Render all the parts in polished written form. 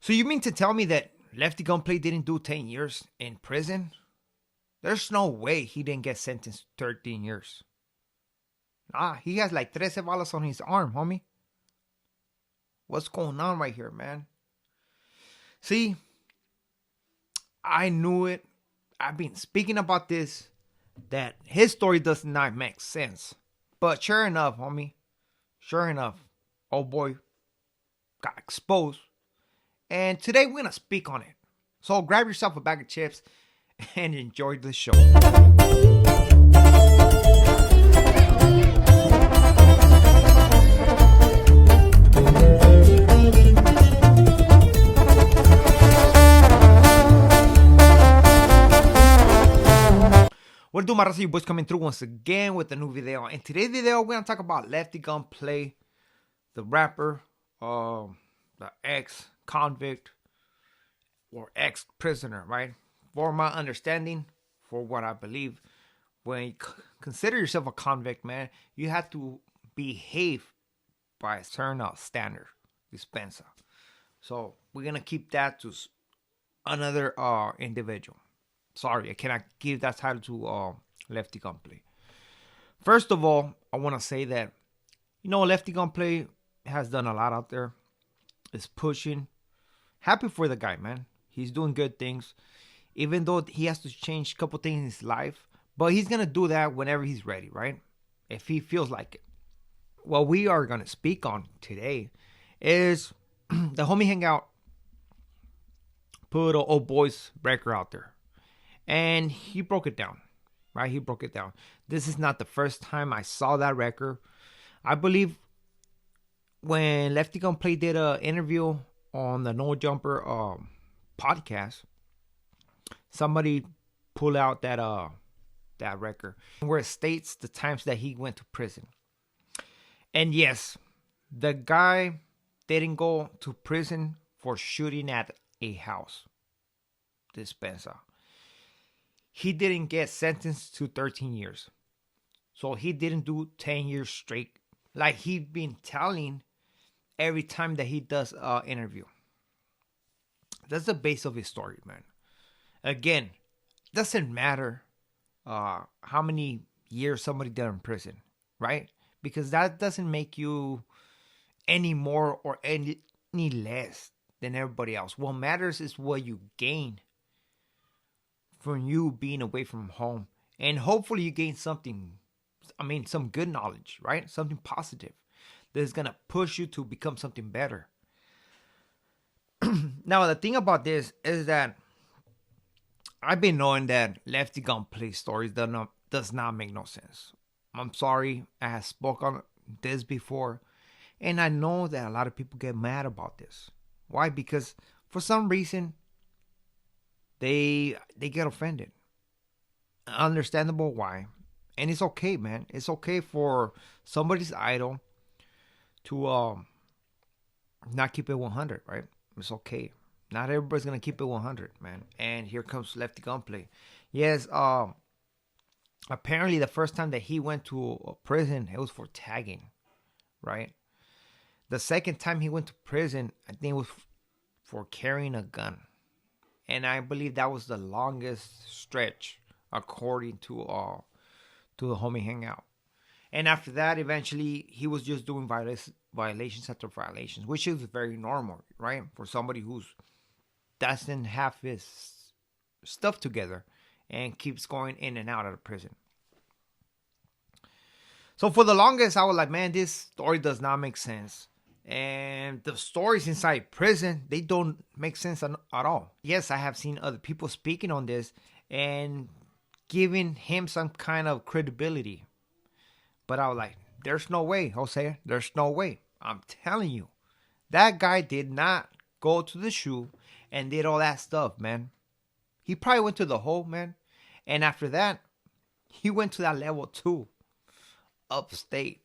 So you mean to tell me that Lefty Gunplay didn't do 10 years in prison? There's no way he didn't get sentenced to 13 years. Nah, he has like 13 balas on his arm, homie. What's going on right here, man? See, I knew it. I've been speaking about this, that his story does not make sense. But sure enough, homie, sure enough, old boy got exposed. And today we're going to speak on it. So grab yourself a bag of chips and enjoy the show. What do my rest of you boys coming through once again with a new video. In today's video, we're going to talk about Lefty Gunplay, the rapper, the ex-convict or ex-prisoner, right? For my understanding, for what I believe, when you consider yourself a convict, man, you have to behave by a certain standard, dispensa. So we're going to keep that to another individual. Sorry, I cannot give that title to Lefty Gunplay. First of all, I want to say that, Lefty Gunplay has done a lot out there. Is pushing. Happy for the guy, man. He's doing good things. Even though he has to change a couple things in his life. But he's going to do that whenever he's ready, right? If he feels like it. What we are going to speak on today is the homie hangout put an old boy's record out there. And he broke it down, right? He broke it down. This is not the first time I saw that record. I believe when Lefty Gunplay did an interview on the No Jumper podcast, somebody pulled out that record where it states the times that he went to prison. And yes, the guy didn't go to prison for shooting at a house. Dispensa. He didn't get sentenced to 13 years. So he didn't do 10 years straight. Like he's been telling every time that he does an interview. That's the base of his story, man. Again, doesn't matter how many years somebody did in prison, right? Because that doesn't make you any more or any less than everybody else. What matters is what you gain from you being away from home. And hopefully you gain something, some good knowledge, right? Something positive that is going to push you to become something better. Now, the thing about this is that I've been knowing that Lefty Gunplay stories does not make no sense. I'm sorry, I have spoken on this before. And I know that a lot of people get mad about this. Why? Because for some reason, they get offended. Understandable why. And it's okay, man. It's okay for somebody's idol to not keep it 100, right? It's okay. Not everybody's going to keep it 100, man. And here comes Lefty Gunplay. Yes, apparently the first time that he went to a prison, it was for tagging, right? The second time he went to prison, I think it was for carrying a gun. And I believe that was the longest stretch, according to the homie hangout. And after that, eventually, he was just doing violations after violations, which is very normal, right? For somebody who doesn't have his stuff together and keeps going in and out of the prison. So for the longest, I was like, man, this story does not make sense. And the stories inside prison, they don't make sense at all. Yes, I have seen other people speaking on this and giving him some kind of credibility. But I was like, there's no way, Jose. There's no way. I'm telling you. That guy did not go to the shoe and did all that stuff, man. He probably went to the hole, man. And after that, he went to that level 2. Upstate.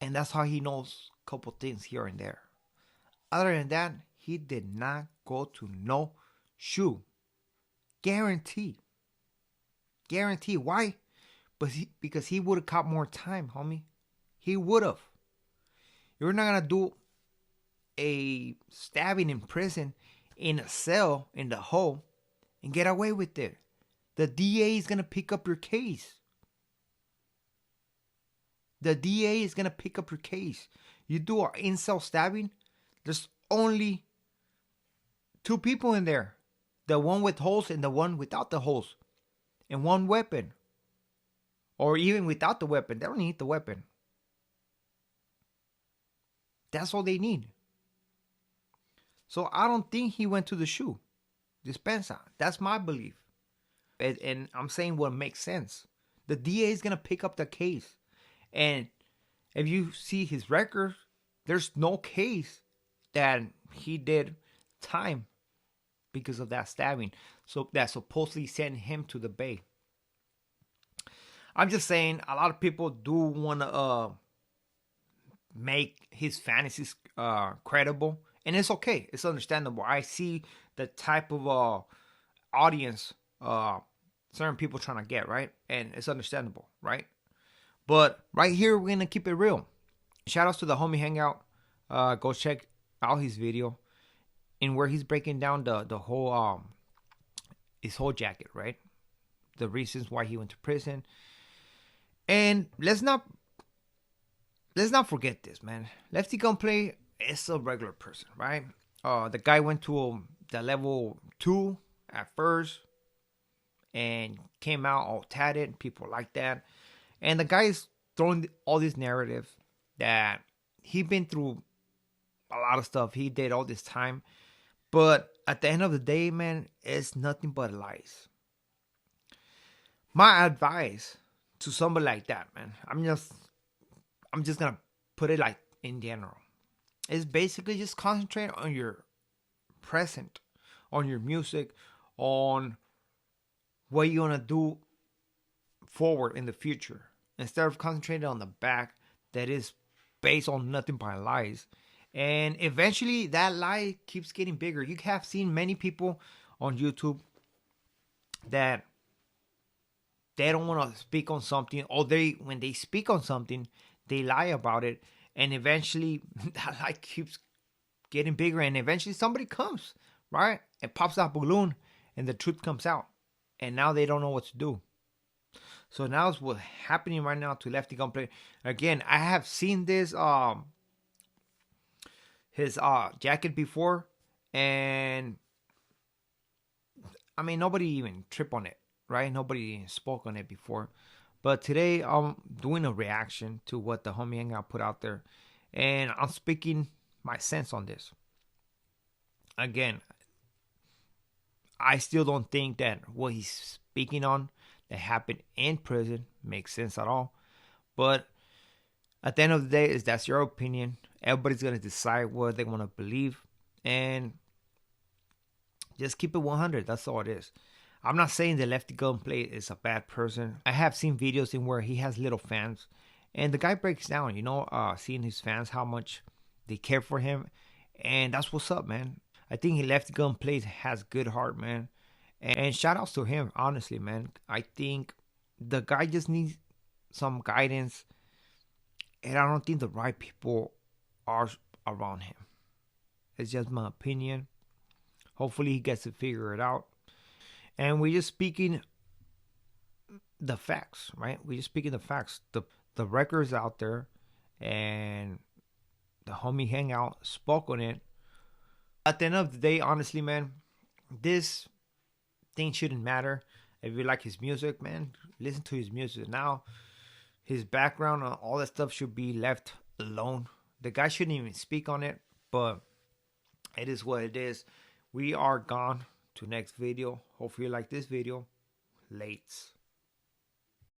And that's how he knows a couple things here and there. Other than that, he did not go to no shoe. Guarantee. Why? Because he would have caught more time, homie. He would have. You're not going to do a stabbing in prison, in a cell, in the hole, and get away with it. The DA is going to pick up your case. The DA is going to pick up your case. You do an in-cell stabbing, there's only two people in there. The one with holes and the one without the holes. And one weapon. Or even without the weapon. They don't need the weapon. That's all they need. So I don't think he went to the shoe dispenser. That's my belief. And I'm saying what makes sense. The DA is going to pick up the case. And if you see his record, there's no case that he did time because of that stabbing. So that supposedly sent him to the bay. I'm just saying, a lot of people do want to make his fantasies credible. And it's okay. It's understandable. I see the type of audience certain people trying to get, right? And it's understandable, right? But right here, we're going to keep it real. Shout outs to the homie Hangout. Go check out his video in where he's breaking down the whole his whole jacket, right? The reasons why he went to prison. And let's not forget this, man. Lefty Gunplay is a regular person, right? The guy went to the level 2 at first and came out all tatted. People like that. And the guy is throwing all this narrative that he been through a lot of stuff. He did all this time. But at the end of the day, man, it's nothing but lies. My advice to somebody like that, man, I'm just gonna put it like in general. It's basically just concentrate on your present, on your music, on what you're gonna do forward in the future. Instead of concentrating on the back that is based on nothing but lies. And eventually that lie keeps getting bigger. You have seen many people on YouTube that they don't want to speak on something, or when they speak on something, they lie about it, and eventually that lie keeps getting bigger, and eventually somebody comes, right? It pops that balloon and the truth comes out, and now they don't know what to do. So now it's what's happening right now to Lefty Gunplay. Again, I have seen this his jacket before, and I mean, nobody even tripped on it, right? Nobody spoke on it before. But today I'm doing a reaction to what the homie Hangout put out there, and I'm speaking my sense on this. Again, I still don't think that what he's speaking on that happened in prison makes sense at all. But at the end of the day, that's your opinion. Everybody's going to decide what they want to believe. And just keep it 100. That's all it is. I'm not saying that Lefty Gunplay is a bad person. I have seen videos in where he has little fans. And the guy breaks down, seeing his fans, how much they care for him. And that's what's up, man. I think Lefty Gunplay has good heart, man. And shout outs to him, honestly, man. I think the guy just needs some guidance. And I don't think the right people are around him. It's just my opinion. Hopefully he gets to figure it out. And we're just speaking the facts, right? We're just speaking the facts. The record's out there. And the homie Hangout spoke on it. At the end of the day, honestly, man, this thing shouldn't matter. If you like his music, man, listen to his music. Now, his background and all that stuff should be left alone. The guy shouldn't even speak on it, but it is what it is. We are gone to next video. Hopefully you like this video. Lates.